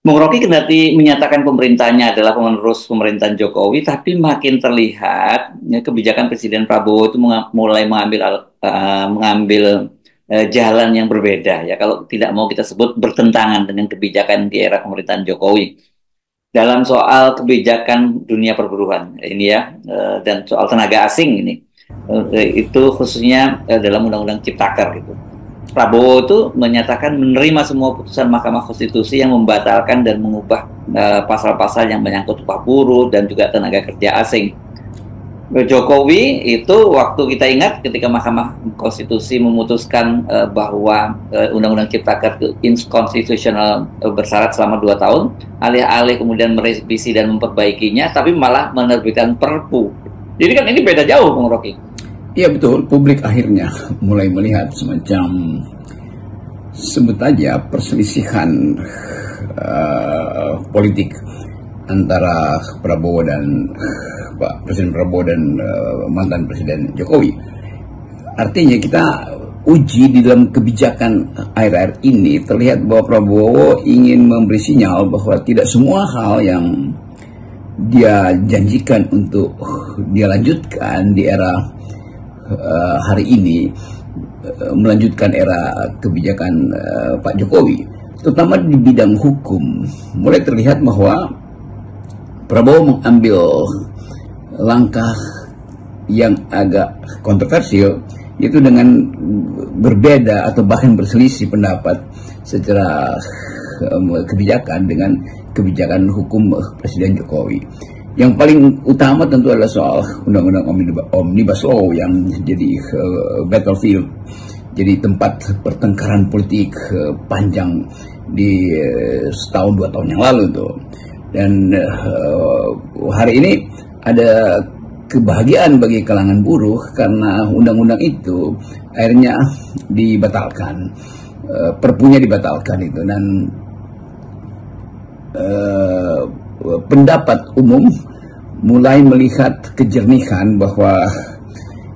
Bung Rocky kendati menyatakan pemerintahnya adalah penerus pemerintahan Jokowi, tapi makin terlihat ya, kebijakan Presiden Prabowo itu mulai mengambil jalan yang berbeda ya. Kalau tidak mau kita sebut bertentangan dengan kebijakan di era pemerintahan Jokowi dalam soal kebijakan dunia perburuan ini ya, dan soal tenaga asing ini, itu khususnya dalam Undang-Undang Ciptaker gitu. Prabowo itu menyatakan menerima semua putusan Mahkamah Konstitusi yang membatalkan dan mengubah pasal-pasal yang menyangkut upah buruh dan juga tenaga kerja asing. Jokowi itu waktu kita ingat ketika Mahkamah Konstitusi memutuskan bahwa Undang-Undang Ciptaker itu inkonstitusional bersyarat selama 2 tahun, alih-alih kemudian merevisi dan memperbaikinya, tapi malah menerbitkan Perpu. Jadi kan ini beda jauh, Bung Rocky. Iya betul, publik akhirnya mulai melihat semacam sebut aja perselisihan politik antara Prabowo dan Presiden Prabowo dan mantan Presiden Jokowi. Artinya kita uji di dalam kebijakan akhir-akhir ini terlihat bahwa Prabowo ingin memberi sinyal bahwa tidak semua hal yang dia janjikan untuk dia lanjutkan di era hari ini, melanjutkan era kebijakan Pak Jokowi, terutama di bidang hukum. Mulai terlihat bahwa Prabowo mengambil langkah yang agak kontroversial, yaitu dengan berbeda atau bahkan berselisih pendapat secara kebijakan dengan kebijakan hukum Presiden Jokowi. Yang paling utama tentu adalah soal Undang-Undang Omnibus Law yang jadi battlefield, jadi tempat pertengkaran politik panjang di setahun 2 tahun yang lalu tuh. Dan hari ini ada kebahagiaan bagi kalangan buruh karena undang-undang itu akhirnya dibatalkan, perpunya dibatalkan itu, dan pendapat umum mulai melihat kejernihan bahwa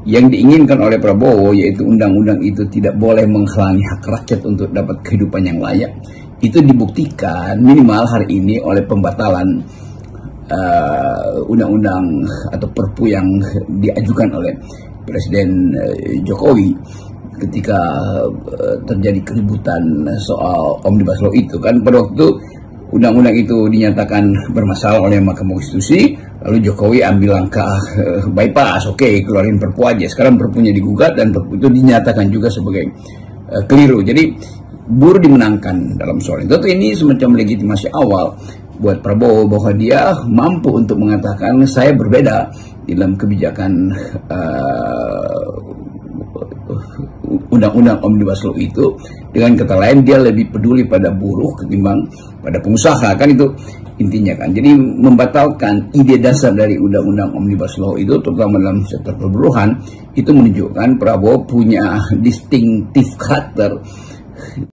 yang diinginkan oleh Prabowo, yaitu undang-undang itu tidak boleh menghalangi hak rakyat untuk dapat kehidupan yang layak, itu dibuktikan minimal hari ini oleh pembatalan undang-undang atau perpu yang diajukan oleh Presiden Jokowi ketika terjadi keributan soal Omnibus Law itu kan. Pada waktu undang-undang itu dinyatakan bermasalah oleh Mahkamah Konstitusi, lalu Jokowi ambil langkah bypass, oke, keluarin perpu aja. Sekarang perpunya digugat dan perpu itu dinyatakan juga sebagai keliru. Jadi buruh dimenangkan dalam soal itu. Tentu ini semacam legitimasi awal buat Prabowo bahwa dia mampu untuk mengatakan saya berbeda dalam kebijakan Undang-Undang Omnibus Law itu. Dengan kata lain, dia lebih peduli pada buruh ketimbang pada pengusaha, kan itu intinya kan. Jadi membatalkan ide dasar dari Undang-Undang Omnibus Law itu, terutama dalam sektor perburuhan, itu menunjukkan Prabowo punya distinctive karakter